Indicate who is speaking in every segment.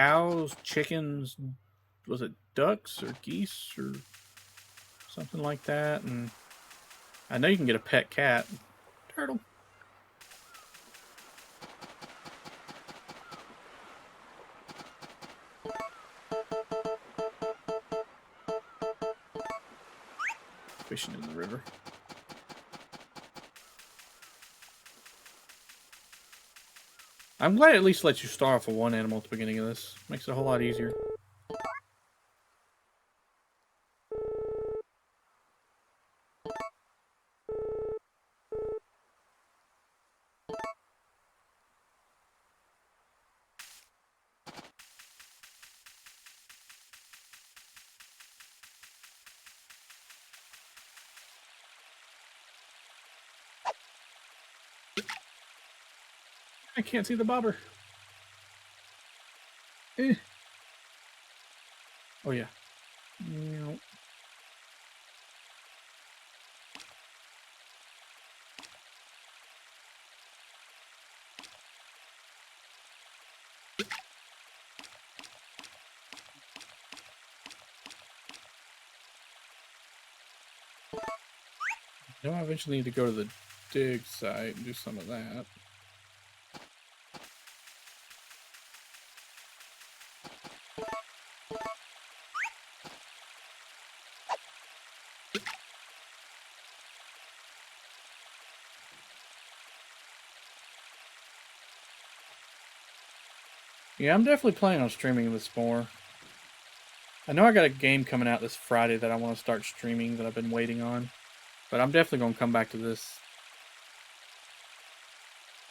Speaker 1: cows, chickens, was it ducks or geese or something like that? And I know you can get a pet cat. Turtle. Fishing in the river. I'm glad it at least lets you start off with one animal at the beginning of this. Makes it a whole lot easier. I can't see the bobber. Oh, yeah. No. No, I eventually need to go to the dig site and do some of that. Yeah, I'm definitely planning on streaming this more. I know I got a game coming out this Friday that I want to start streaming that I've been waiting on. But I'm definitely going to come back to this.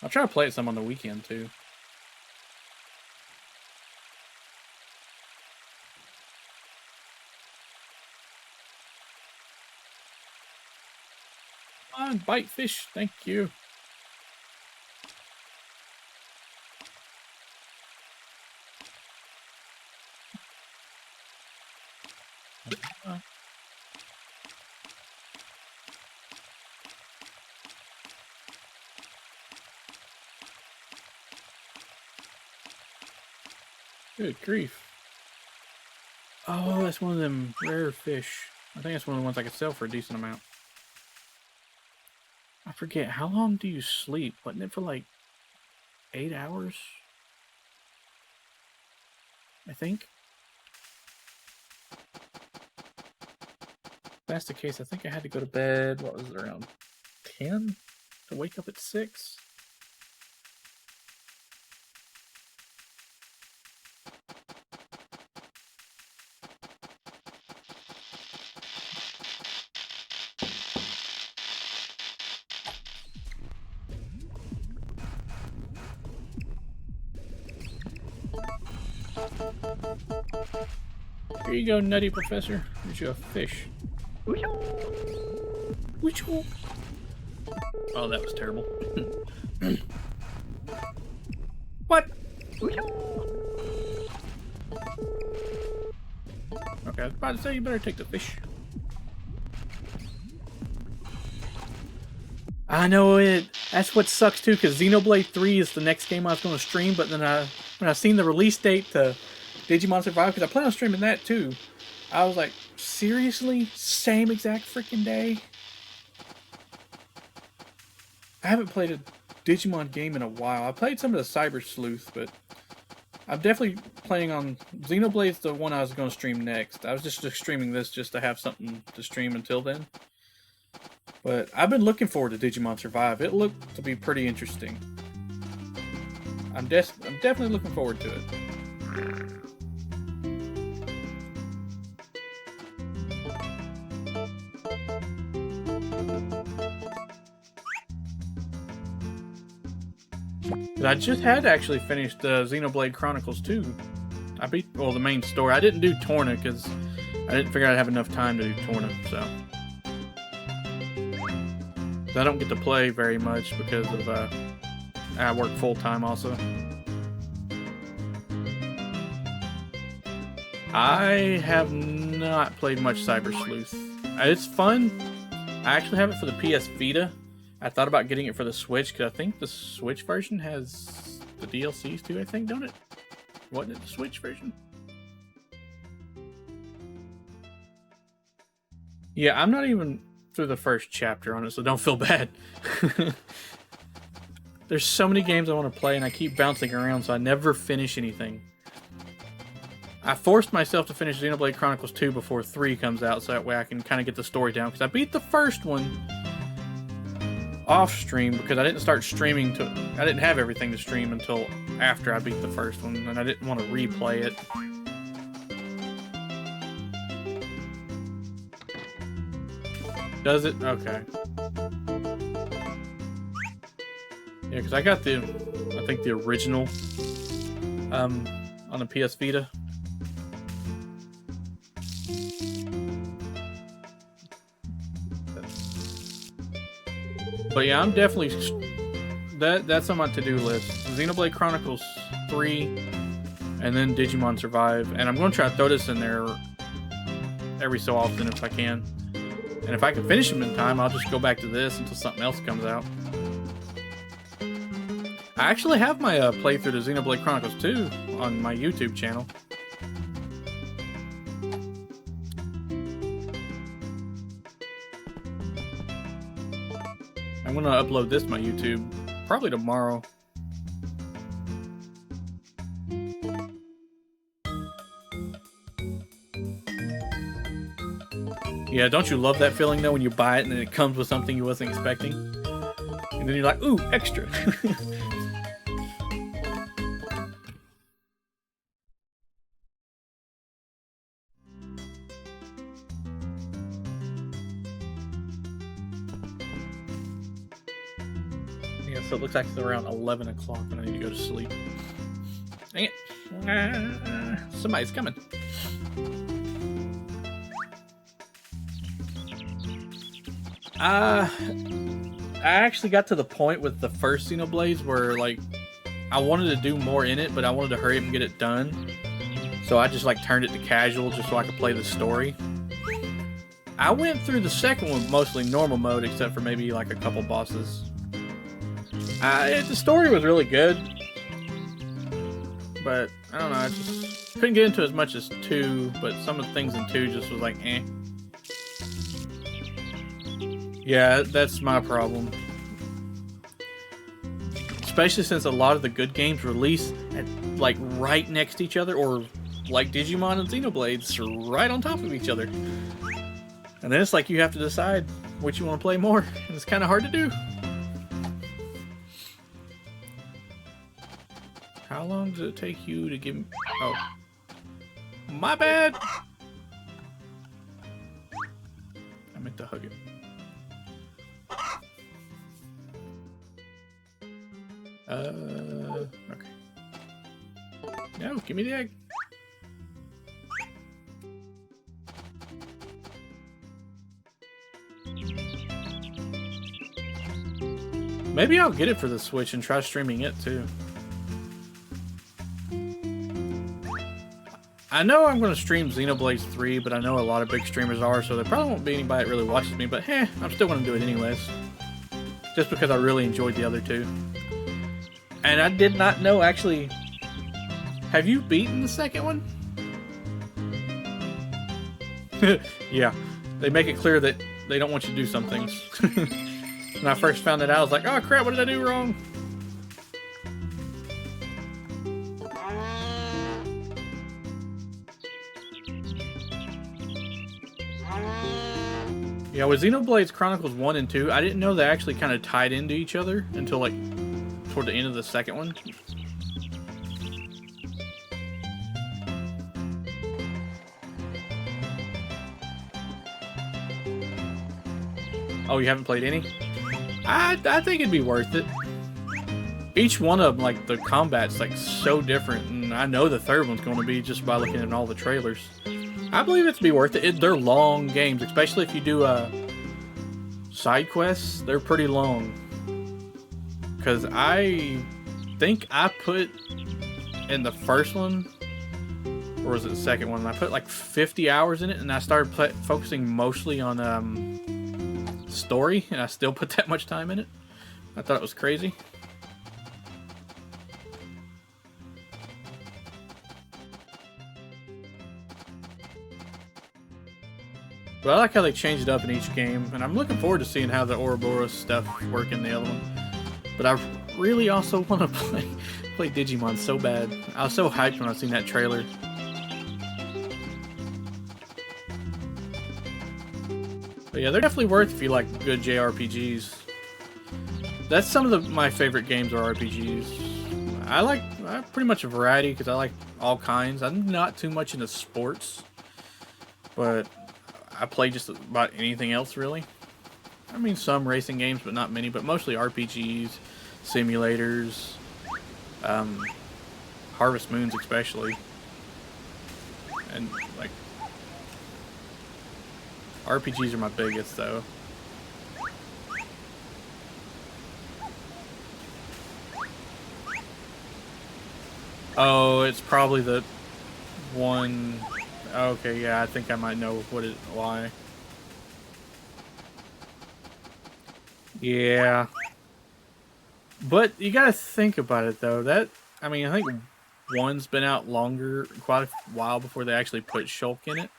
Speaker 1: I'll try to play it some on the weekend, too. Come on, bite fish. Thank you. Good grief. Oh, that's one of them rare fish. I think that's one of the ones I could sell for a decent amount. I forget, how long do you sleep? Wasn't it for like 8 hours? I think. If that's the case, I think I had to go to bed, what was it, around 10? To wake up at 6? Here you go, nutty professor. Here's you a fish. Oh, that was terrible. What? Okay, I was about to say you better take the fish. I know it. That's what sucks too, because Xenoblade 3 is the next game I was going to stream, but then when I seen the release date to Digimon Survive, because I plan on streaming that too, I was like, seriously? Same exact freaking day? I haven't played a Digimon game in a while. I played some of the Cyber Sleuth, but I'm definitely planning on Xenoblade's the one I was going to stream next. I was just streaming this just to have something to stream until then. But I've been looking forward to Digimon Survive. It looked to be pretty interesting. I'm definitely looking forward to it. But I just had actually finished Xenoblade Chronicles 2. I beat, well, the main story. I didn't do Torna because I didn't figure I'd have enough time to do Torna, so. I don't get to play very much because of I work full-time also. I have not played much Cyber Sleuth. It's fun. I actually have it for the PS Vita. I thought about getting it for the Switch because I think the Switch version has the DLCs too, I think, don't it? Wasn't it the Switch version? Yeah, I'm not even through the first chapter on it, so don't feel bad. There's so many games I want to play, and I keep bouncing around, so I never finish anything. I forced myself to finish Xenoblade Chronicles 2 before 3 comes out, so that way I can kind of get the story down, because I beat the first one off stream because I didn't start streaming I didn't have everything to stream until after I beat the first one, and I didn't want to replay it. Does it? Okay. Yeah, because I got I think the original on the PS Vita. But yeah, I'm definitely that's on my to-do list. Xenoblade Chronicles 3, and then Digimon Survive, and I'm going to try to throw this in there every so often if I can. And if I can finish them in time, I'll just go back to this until something else comes out. I actually have my playthrough to Xenoblade Chronicles 2 on my YouTube channel. I'm going to upload this to my YouTube probably tomorrow. Yeah, don't you love that feeling though when you buy it and then it comes with something you wasn't expecting? And then you're like, ooh, extra. Yeah, so it looks like it's around 11 o'clock and I need to go to sleep. Dang it. Somebody's coming. I actually got to the point with the first Xenoblade where, like, I wanted to do more in it, but I wanted to hurry up and get it done. So I just, like, turned it to casual just so I could play the story. I went through the second one mostly normal mode, except for maybe, like, a couple bosses. The story was really good. But, I don't know, I just couldn't get into as much as 2, but some of the things in 2 just was like, eh. Yeah, that's my problem. Especially since a lot of the good games release at, like, right next to each other, or like Digimon and Xenoblades are right on top of each other. And then it's like you have to decide which you want to play more, and it's kind of hard to do. How long does it take you to give me... Oh. My bad! I meant to hug it. Okay. No, give me the egg. Maybe I'll get it for the Switch and try streaming it too. I know I'm going to stream Xenoblade 3, but I know a lot of big streamers are, so there probably won't be anybody that really watches me, but I'm still going to do it anyways. Just because I really enjoyed the other two. And I did not know, actually... Have you beaten the second one? Yeah. They make it clear that they don't want you to do some things. When I first found it out, I was like, oh crap, what did I do wrong? Yeah, with Xenoblade Chronicles 1 and 2, I didn't know they actually kind of tied into each other until, like, toward the end of the second one. Oh, you haven't played any? I think it'd be worth it. Each one of them, like, the combat's, like, so different, and I know the third one's going to be just by looking at all the trailers. I believe it'd be worth it. They're long games, especially if you do side quests. They're pretty long. Because I think I put in the first one, or was it the second one? I put like 50 hours in it, and I started focusing mostly on story, and I still put that much time in it. I thought it was crazy. But I like how they changed it up in each game, and I'm looking forward to seeing how the Ouroboros stuff work in the other one. But I really also want to play Digimon so bad. I was so hyped when I seen that trailer. But yeah, they're definitely worth if you like good JRPGs. That's some of my favorite games are RPGs. I like pretty much a variety because I like all kinds. I'm not too much into sports, but I play just about anything else really. I mean, some racing games, but not many. But mostly RPGs, simulators, Harvest Moons especially, and like RPGs are my biggest though. Oh, it's probably the one. Okay, yeah, I think I might know why. Yeah. But you gotta think about it though. I mean, I think one's been out longer, quite a while before they actually put Shulk in it.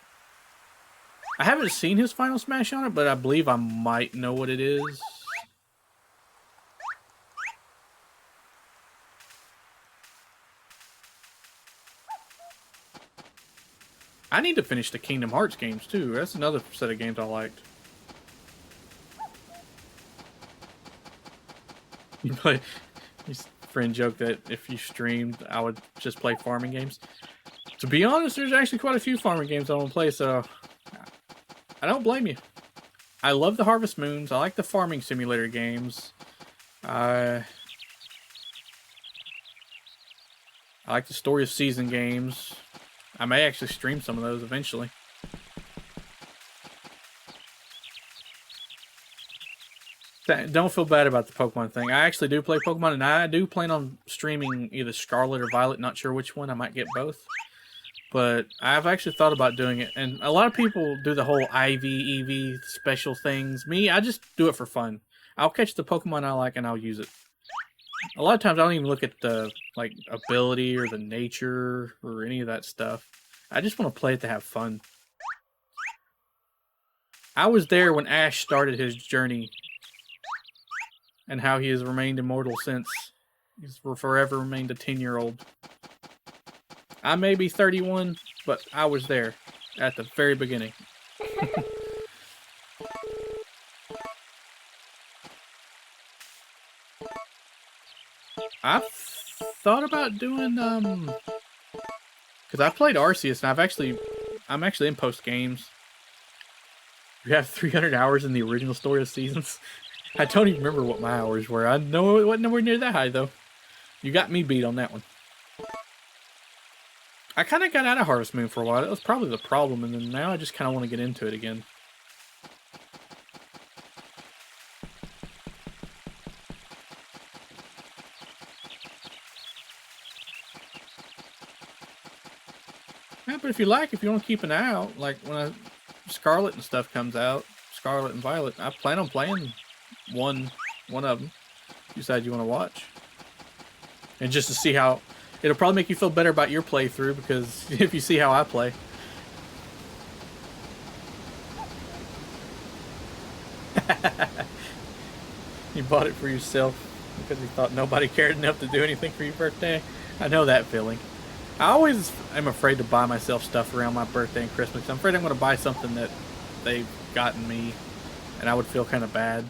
Speaker 1: I haven't seen his Final Smash on it, but I believe I might know what it is. I need to finish the Kingdom Hearts games too. That's another set of games I liked. You play. His friend joked that if you streamed, I would just play farming games. To be honest, there's actually quite a few farming games I want to play, so I don't blame you. I love the Harvest Moons. I like the farming simulator games. I like the Story of Season games. I may actually stream some of those eventually. Don't feel bad about the Pokemon thing. I actually do play Pokemon, and I do plan on streaming either Scarlet or Violet. Not sure which one. I might get both. But I've actually thought about doing it. And a lot of people do the whole IV, EV special things. Me, I just do it for fun. I'll catch the Pokemon I like, and I'll use it. A lot of times, I don't even look at the like ability or the nature or any of that stuff. I just want to play it to have fun. I was there when Ash started his journey and how he has remained immortal since. He's forever remained a 10-year-old. I may be 31, but I was there at the very beginning. I've thought about doing because I've played Arceus and I'm actually in post games. We have 300 hours in the original Story of Seasons. I don't even remember what my hours were. I know it wasn't nowhere near that high though. You got me beat on that one. I kind of got out of Harvest Moon for a while. That was probably the problem, and then now I just kind of want to get into it again. Yeah, but if you want to keep an eye out, like when Scarlet and stuff comes out, Scarlet and Violet, I plan on playing one of them. You decide you want to watch, and just to see how it'll probably make you feel better about your playthrough because if you see how I play. You bought it for yourself because you thought nobody cared enough to do anything for your birthday. I know that feeling. I always am afraid to buy myself stuff around my birthday and Christmas. I'm afraid I'm going to buy something that they've gotten me, and I would feel kind of bad.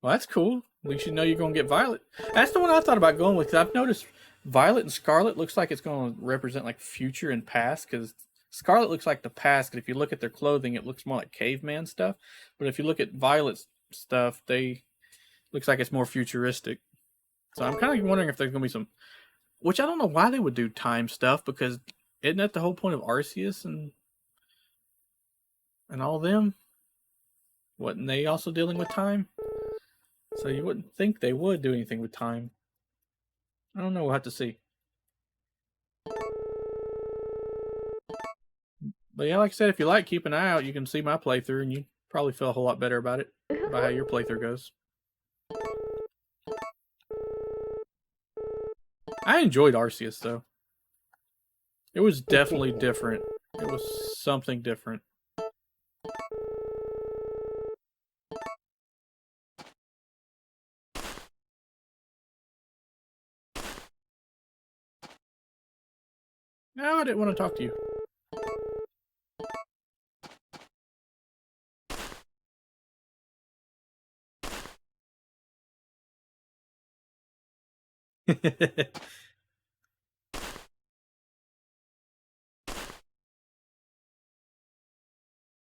Speaker 1: Well, that's cool. At least you know you're going to get Violet. That's the one I thought about going with, because I've noticed Violet and Scarlet looks like it's going to represent like future and past, because Scarlet looks like the past, and if you look at their clothing, it looks more like caveman stuff. But if you look at Violet's stuff, looks like it's more futuristic. So I'm kind of wondering if there's going to be some, which I don't know why they would do time stuff, because isn't that the whole point of Arceus and all them? Wasn't they also dealing with time? So you wouldn't think they would do anything with time. I don't know, we'll have to see. But yeah, like I said, if you like, keep an eye out. You can see my playthrough, and you probably feel a whole lot better about it, about how your playthrough goes. I enjoyed Arceus, though. It was definitely different It was something different. No, I didn't want to talk to you.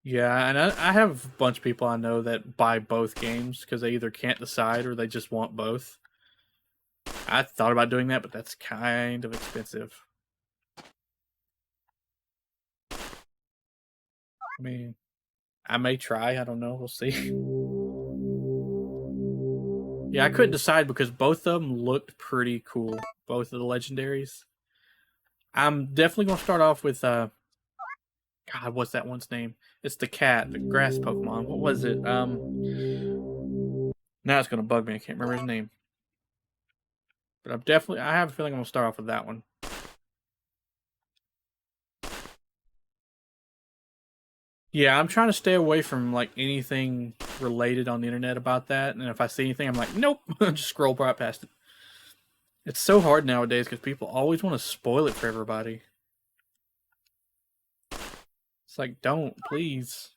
Speaker 1: Yeah, and I have a bunch of people I know that buy both games because they either can't decide or they just want both. I thought about doing that, but that's kind of expensive. I mean, I may try. I don't know. We'll see. Yeah, I couldn't decide because both of them looked pretty cool. Both of the legendaries. I'm definitely gonna start off with God, what's that one's name? It's the cat, the grass Pokemon. What was it? Now it's gonna bug me. I can't remember his name. But I have a feeling I'm gonna start off with that one. Yeah, I'm trying to stay away from like anything related on the internet about that. And if I see anything, I'm like, nope, just scroll right past it. It's so hard nowadays because people always want to spoil it for everybody. It's like, don't, please.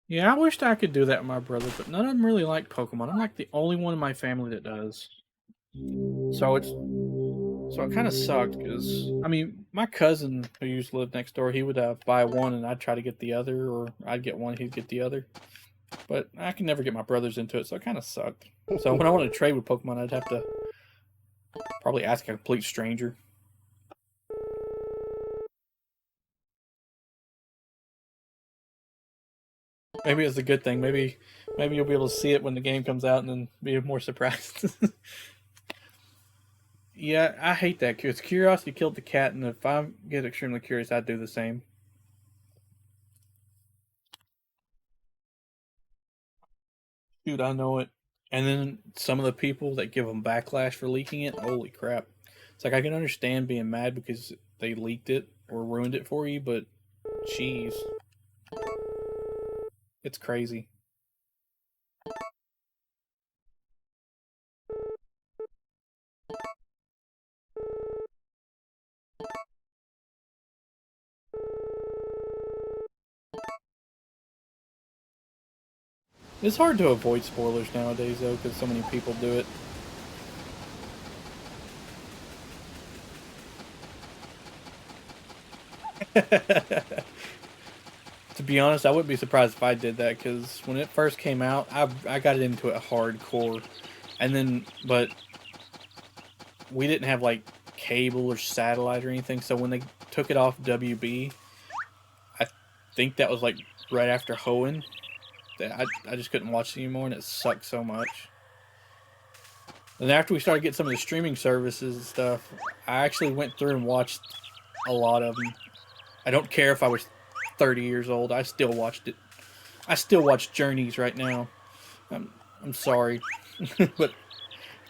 Speaker 1: Yeah, I wished I could do that with my brother, but none of them really like Pokemon. I'm like the only one in my family that does. So it kind of sucked because I mean, my cousin who used to live next door, he would buy one and I'd try to get the other, or I'd get one, he'd get the other. But I can never get my brothers into it, so it kind of sucked. So when I wanted to trade with Pokemon, I'd have to probably ask a complete stranger. Maybe it's a good thing. Maybe you'll be able to see it when the game comes out and then be more surprised. Yeah, I hate that because curiosity killed the cat, and if I get extremely curious, I'd do the same. Dude, I know it. And then some of the people that give them backlash for leaking it, holy crap. It's like I can understand being mad because they leaked it or ruined it for you, but jeez, it's crazy. It's hard to avoid spoilers nowadays, though, because so many people do it. To be honest, I wouldn't be surprised if I did that because when it first came out, I got into it hardcore, and then but we didn't have like cable or satellite or anything, so when they took it off WB, I think that was like right after Hoenn. That I just couldn't watch it anymore, and it sucked so much. And after we started getting some of the streaming services and stuff, I actually went through and watched a lot of them. I don't care if I was 30 years old. I still watched it. I still watch Journeys right now. I'm I'm sorry, but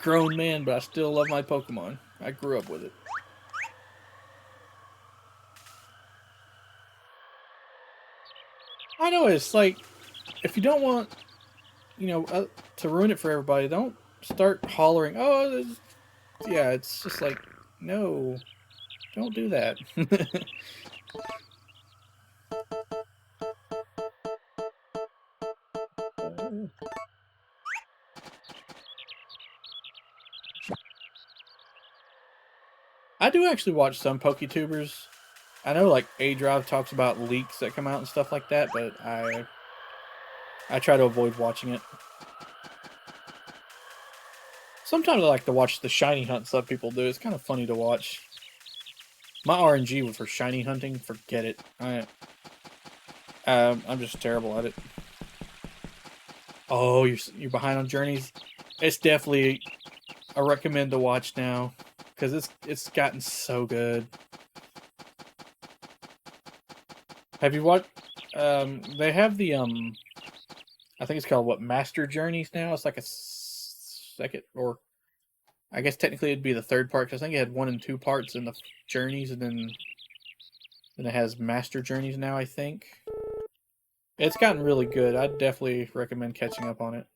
Speaker 1: grown man, but I still love my Pokemon. I grew up with it. I know it's like if you don't want to ruin it for everybody, don't start hollering. Oh, yeah, it's just like no, don't do that. I do actually watch some PokeTubers. I know like A Drive talks about leaks that come out and stuff like that, but I try to avoid watching it. Sometimes I like to watch the shiny hunt stuff people do. It's kind of funny to watch. My RNG for shiny hunting, forget it. I'm just terrible at it. Oh, you're behind on Journeys. It's definitely a recommend to watch now because it's gotten so good. Have you watched? They have the I think it's called what Master Journeys now. It's like a second, or I guess technically it'd be the third part because I think it had 1 and 2 parts in the Journeys, and then it has Master Journeys now. I think it's gotten really good. I'd definitely recommend catching up on it.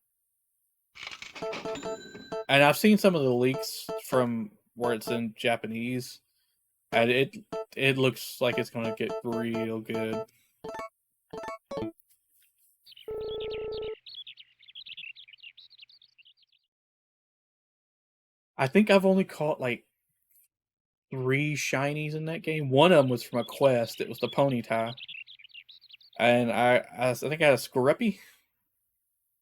Speaker 1: And I've seen some of the leaks from where it's in Japanese, and it looks like it's gonna get real good. I think I've only caught like 3 shinies in that game. One of them was from a quest. It was the Ponyta, and I think I had a Scorepi,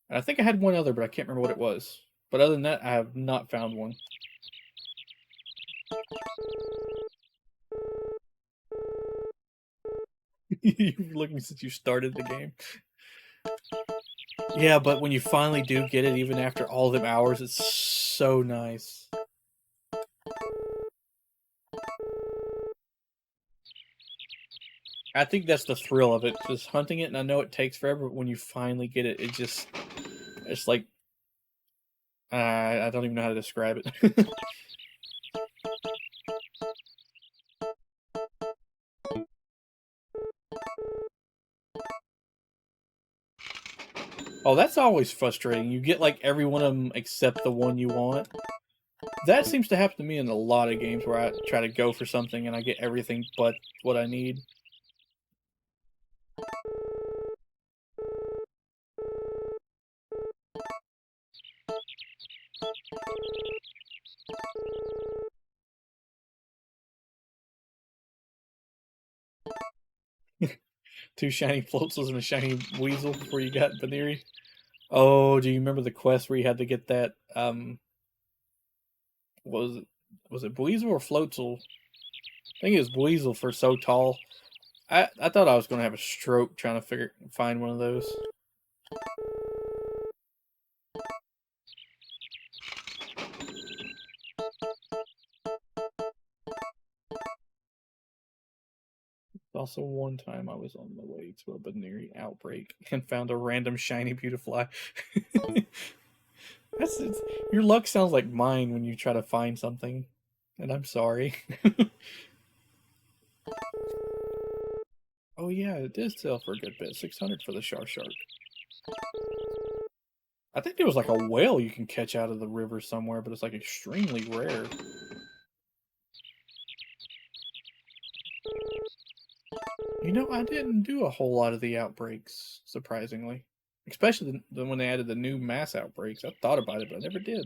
Speaker 1: and I think I had one other, but I can't remember what it was. But other than that, I have not found one. You've looking since you started the game. Yeah, but when you finally do get it, even after all them hours, it's so nice. I think that's the thrill of it, just hunting it, and I know it takes forever, but when you finally get it, it's like, I don't even know how to describe it. Oh, that's always frustrating. You get like every one of them except the one you want. That seems to happen to me in a lot of games where I try to go for something and I get everything but what I need. Two shiny Floatsels and a shiny Weasel before you got Baneri. Oh, do you remember the quest where you had to get that was it Weasel or Floatzel? I think it was Weasel for So Tall. I thought I was gonna have a stroke trying to find one of those. Also, one time I was on the way to a Baneri outbreak and found a random shiny Beautifly. Your luck sounds like mine when you try to find something, and I'm sorry. Oh yeah, it did sell for a good bit. 600 for the Shark. I think there was like a whale you can catch out of the river somewhere, but it's like extremely rare. You know, I didn't do a whole lot of the outbreaks, surprisingly. Especially when they added the new mass outbreaks. I thought about it, but I never did.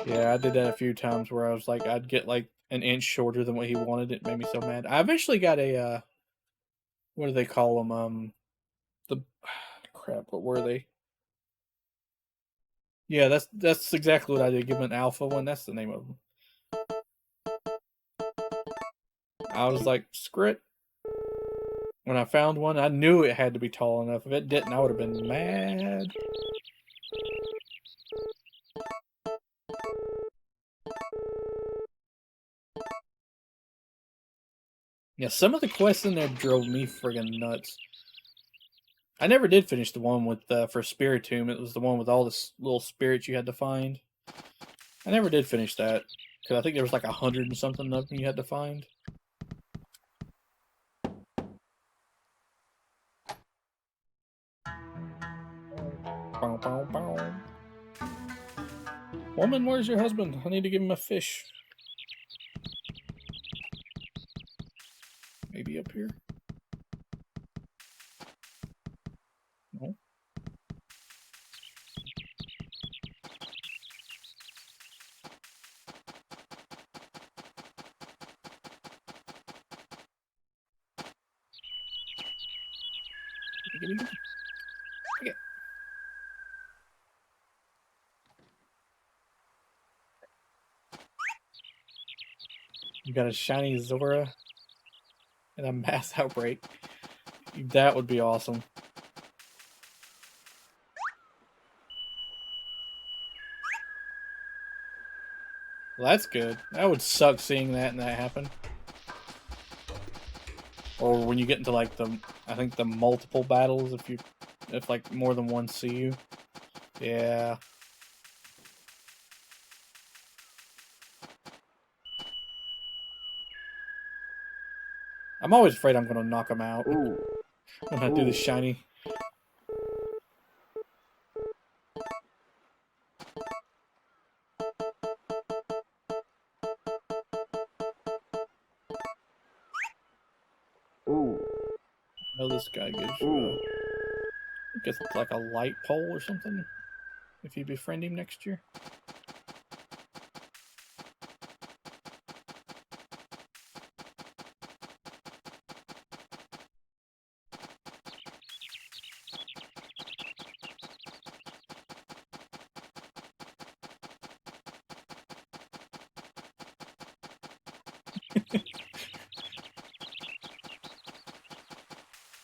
Speaker 1: Yeah, I did that a few times where I was like, I'd get like an inch shorter than what he wanted. It made me so mad. I eventually got a, what do they call them? The crap. What were they? Yeah, that's exactly what I did. Give him an alpha one. That's the name of them. I was like, screw it. When I found one, I knew it had to be tall enough. If it didn't, I would have been mad. Yeah, some of the quests in there drove me friggin' nuts. I never did finish the one with for Spiritomb. It was the one with all the little spirits you had to find. I never did finish that because I think there was like 100 and something of them you had to find. Bow, bow, bow. Woman, where's your husband? I need to give him a fish. Maybe up here. No. Give me. Okay. You got a shiny Zora and a mass outbreak. That would be awesome. Well, that's good. That would suck seeing that and that happen. Or when you get into like I think the multiple battles, if like more than one see you. Yeah. I'm always afraid I'm gonna knock him out when I do the shiny. I know this guy gives you gets like a light pole or something if you befriend him next year.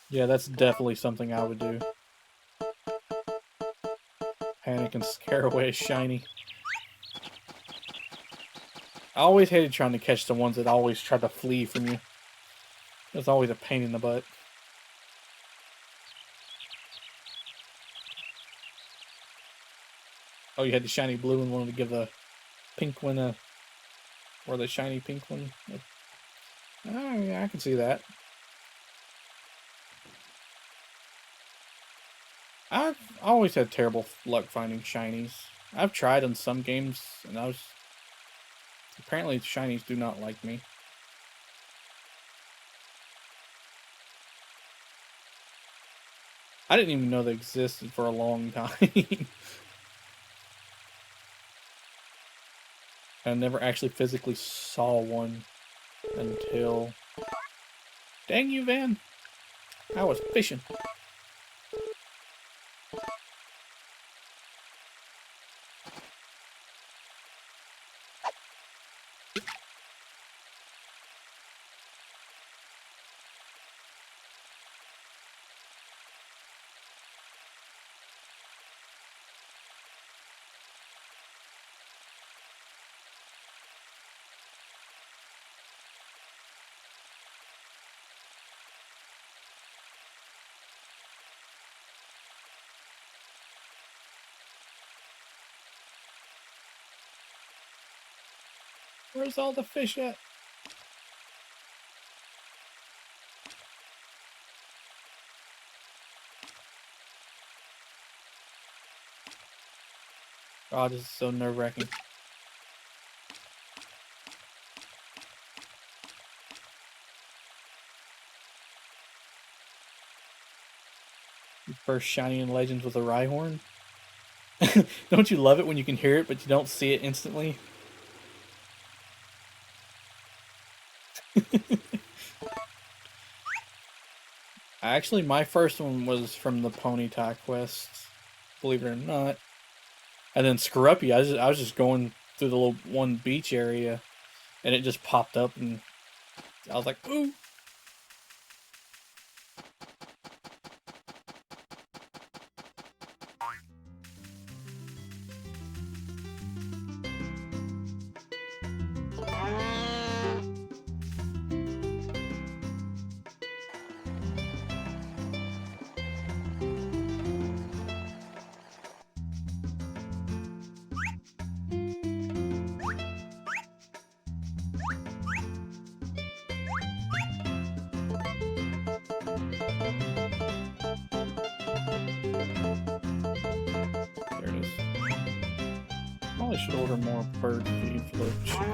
Speaker 1: Yeah, that's definitely something I would do. Panic and scare away a shiny. I always hated trying to catch the ones that always try to flee from you. It's always a pain in the butt. Oh, you had the shiny blue and wanted to give the pink one a... Or the shiny pink one. Oh, yeah, I can see that. I've always had terrible luck finding shinies. I've tried in some games, and apparently shinies do not like me. I didn't even know they existed for a long time. I never actually physically saw one until... Dang you, Van! I was fishing. Where's all the fish at? Oh, this is so nerve-wracking. First shiny in Legends with a Rhyhorn. Don't you love it when you can hear it, but you don't see it instantly? Actually, my first one was from the Ponyta quest, believe it or not. And then Scrubby, I was just going through the little one beach area, and it just popped up, and I was like, ooh. There it is. Probably should order more bird feed for the chicken.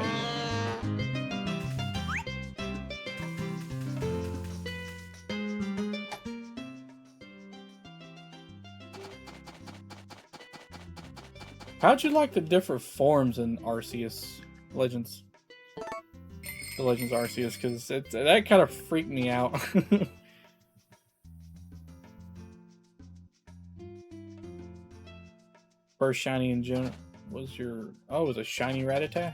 Speaker 1: How'd you like the different forms in Arceus Legends? The Legends Arceus, because that kind of freaked me out. First shiny in general was your... Oh, it was a shiny Rattata?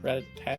Speaker 1: Rattata?